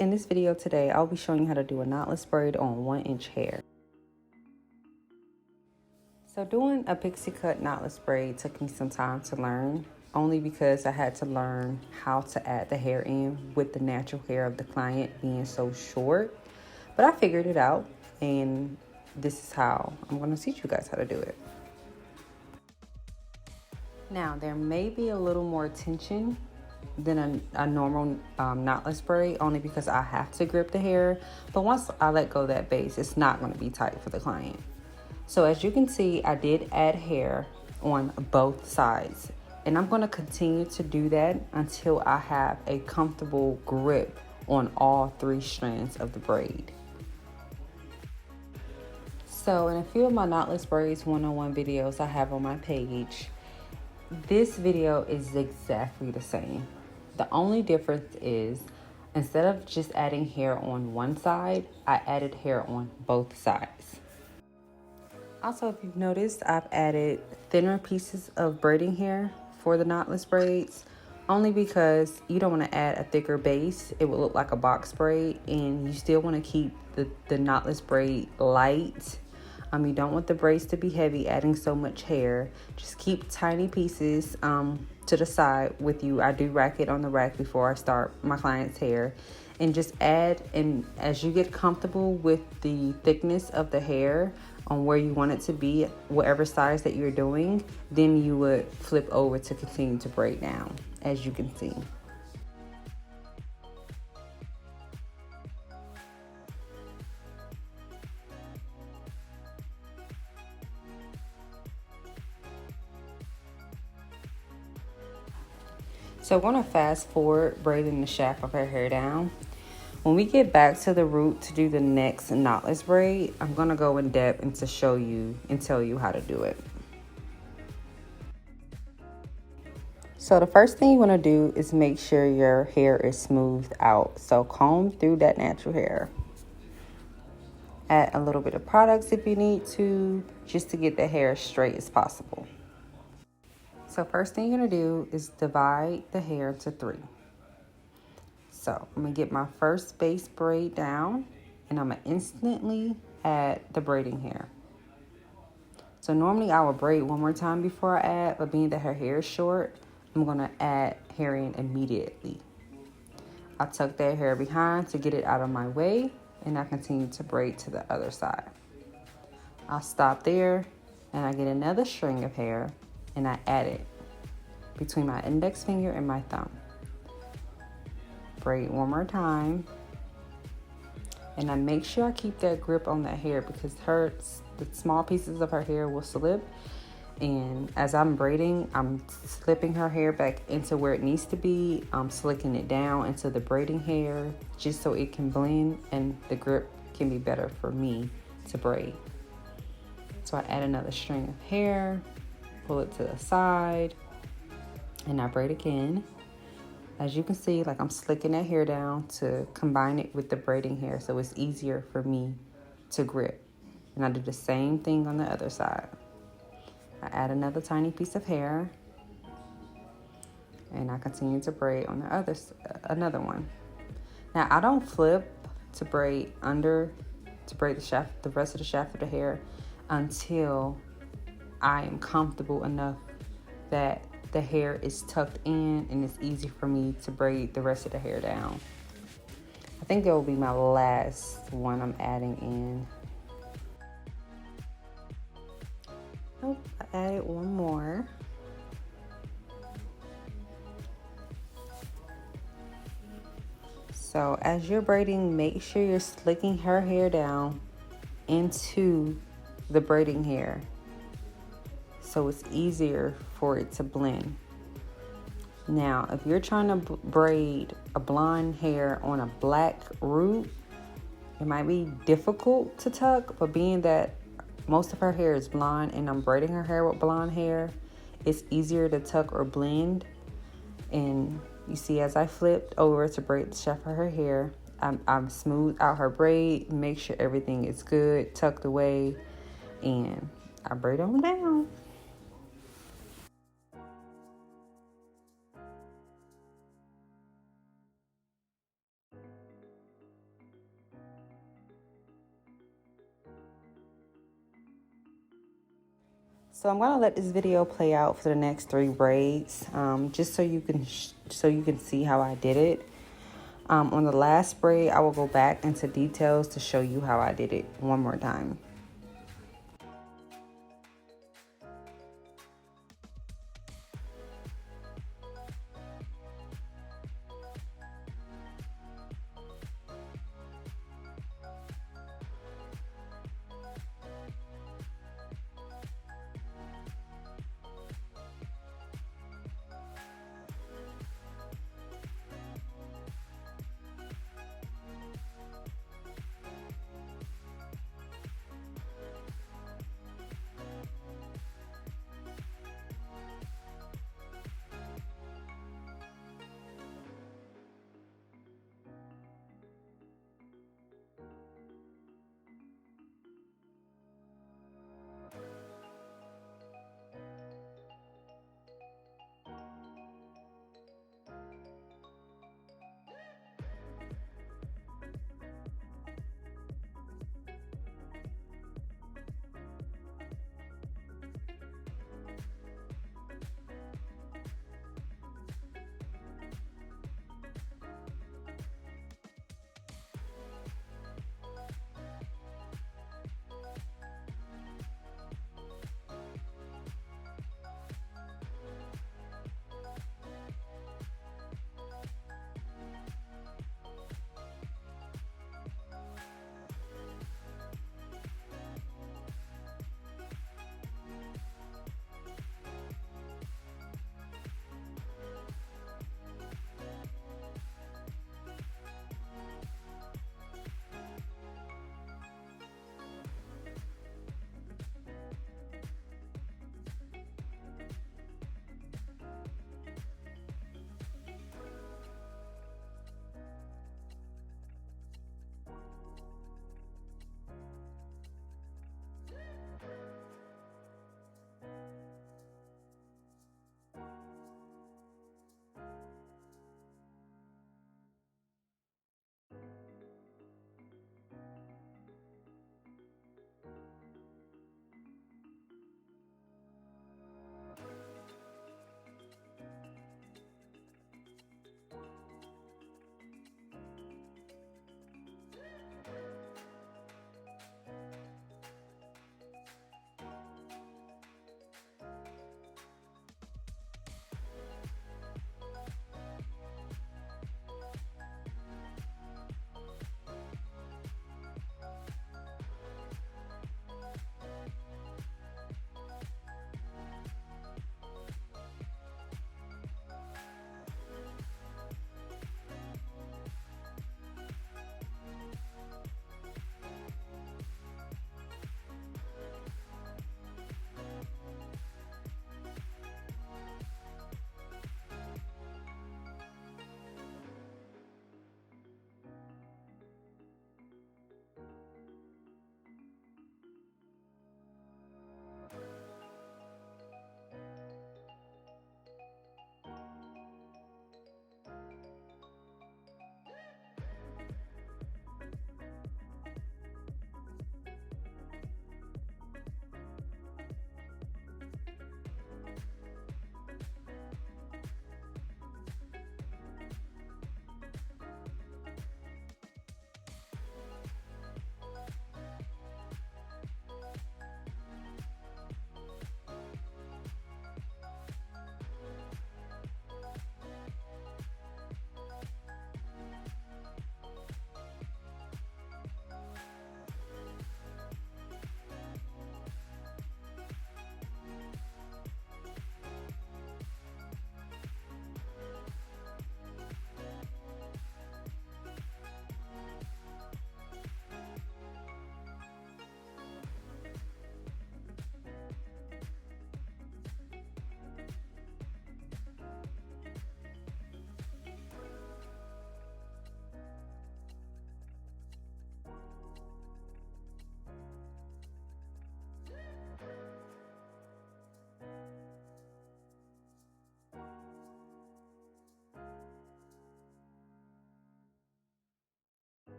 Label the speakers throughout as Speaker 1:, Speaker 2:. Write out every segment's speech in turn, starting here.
Speaker 1: in this video today, I'll be showing you how to do a knotless braid on 1-inch hair. So doing a pixie cut knotless braid took me some time to learn, only because I had to learn how to add the hair in with the natural hair of the client being so short. But I figured it out, and this is how I'm going to teach you guys how to do it. Now, there may be a little more tension than a normal knotless braid, only because I have to grip the hair. But once I let go of that base, it's not going to be tight for the client. So as you can see, I did add hair on both sides, and I'm going to continue to do that until I have a comfortable grip on all 3 strands of the braid. So in a few of my knotless braids one-on-one videos I have on my page, this video is exactly the same. The only difference is, instead of just adding hair on one side, I added hair on both sides. Also, if you've noticed, I've added thinner pieces of braiding hair for the knotless braids, only because you don't want to add a thicker base. It will look like a box braid, and you still want to keep the knotless braid light. You don't want the braids to be heavy, adding so much hair. Just keep tiny pieces to the side with you. I do rack it on the rack before I start my client's hair. And just add, and as you get comfortable with the thickness of the hair on where you want it to be, whatever size that you're doing, then you would flip over to continue to braid down, as you can see. So I'm going to fast forward braiding the shaft of her hair down. When we get back to the root to do the next knotless braid, I'm going to go in depth and to show you and tell you how to do it. So the first thing you want to do is make sure your hair is smoothed out. So comb through that natural hair. Add a little bit of products if you need to, just to get the hair as straight as possible. So first thing you're going to do is divide the hair into 3. So I'm going to get my first base braid down, and I'm going to instantly add the braiding hair. So normally I will braid one more time before I add, but being that her hair is short, I'm going to add hair in immediately. I tuck that hair behind to get it out of my way, and I continue to braid to the other side. I'll stop there, and I get another string of hair, and I add it between my index finger and my thumb. Braid one more time, and I make sure I keep that grip on that hair, because the small pieces of her hair will slip, and as I'm braiding, I'm slipping her hair back into where it needs to be. I'm slicking it down into the braiding hair just so it can blend and the grip can be better for me to braid. So I add another string of hair, pull it to the side, and I braid again. As you can see, like, I'm slicking that hair down to combine it with the braiding hair so it's easier for me to grip. And I do the same thing on the other side. I add another tiny piece of hair, and I continue to braid on the another one. Now, I don't flip to braid the rest of the shaft of the hair until I am comfortable enough that the hair is tucked in and it's easy for me to braid the rest of the hair down. I think that will be my last one I'm adding in. Oh, I added one more. So as you're braiding, make sure you're slicking her hair down into the braiding hair, so it's easier for it to blend. Now, if you're trying to braid a blonde hair on a black root, it might be difficult to tuck, but being that most of her hair is blonde and I'm braiding her hair with blonde hair, it's easier to tuck or blend. And you see, as I flipped over to braid the shaft of her hair, I'm smooth out her braid, make sure everything is good, tucked away, and I braid on down. So I'm gonna let this video play out for the next 3 braids, just so you can see how I did it. On the last braid, I will go back into details to show you how I did it one more time.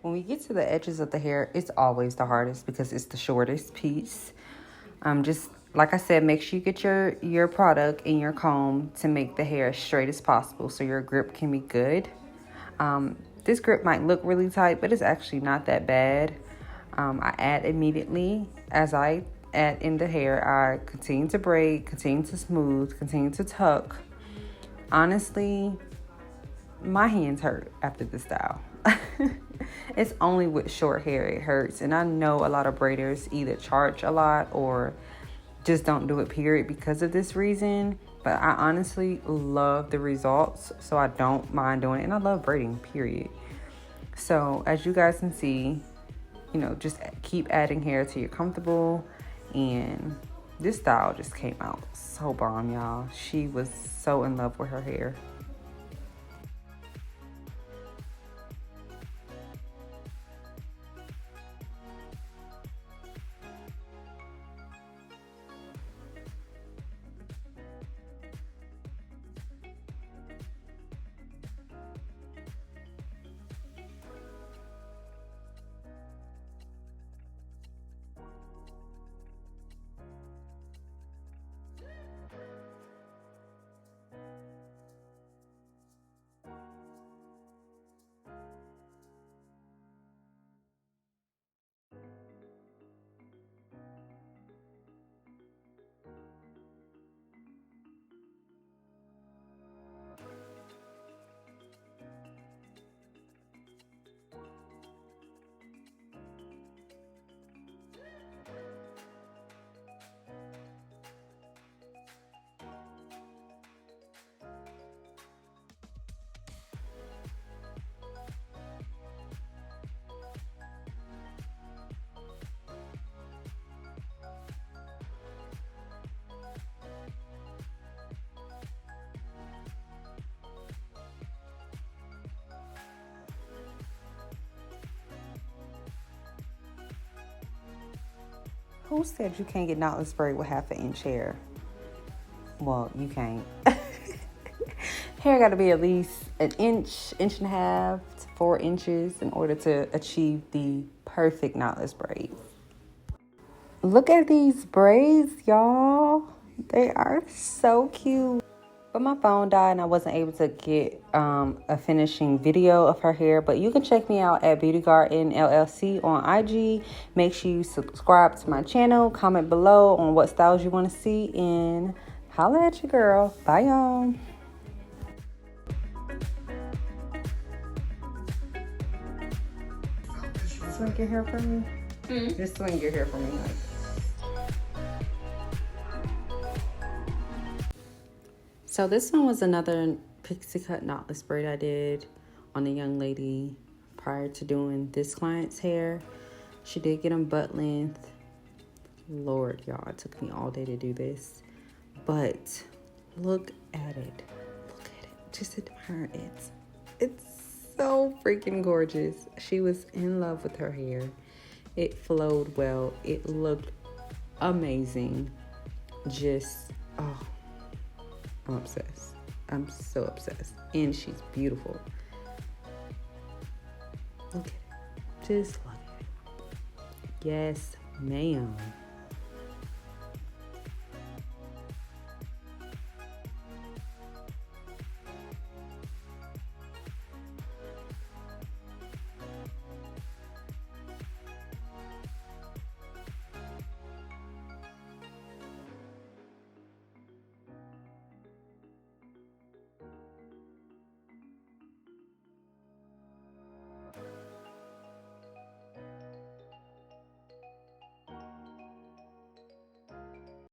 Speaker 1: When we get to the edges of the hair, it's always the hardest because it's the shortest piece. Just like I said, make sure you get your product in your comb to make the hair as straight as possible so your grip can be good. This grip might look really tight, but it's actually not that bad. I add immediately. As I add in the hair, I continue to braid, continue to smooth, continue to tuck. Honestly, my hands hurt after this style. It's only with short hair it hurts, and I know a lot of braiders either charge a lot or just don't do it period because of this reason, but I honestly love the results, so I don't mind doing it, and I love braiding period. So as you guys can see, you know, just keep adding hair till you're comfortable, and this style just came out so bomb, y'all. She was so in love with her hair. Who said you can't get knotless braid with 1/2 inch hair? Well, you can't. Hair got to be at least an inch, inch and a half to 4 inches in order to achieve the perfect knotless braids. Look at these braids, y'all. They are so cute. But my phone died and I wasn't able to get a finishing video of her hair. But you can check me out at Beauty Garden LLC on IG. Make sure you subscribe to my channel. Comment below on what styles you want to see. And holla at your girl. Bye, y'all. Swing your hair for me? Just swing your hair for me. So this one was another pixie cut knotless braid I did on a young lady prior to doing this client's hair. She did get them butt length. Lord, y'all, it took me all day to do this. But look at it. Look at it. Just admire it. It's so freaking gorgeous. She was in love with her hair. It flowed well. It looked amazing. Just, oh. I'm obsessed. I'm so obsessed. And she's beautiful. Look at it. Just look at it. Yes, ma'am.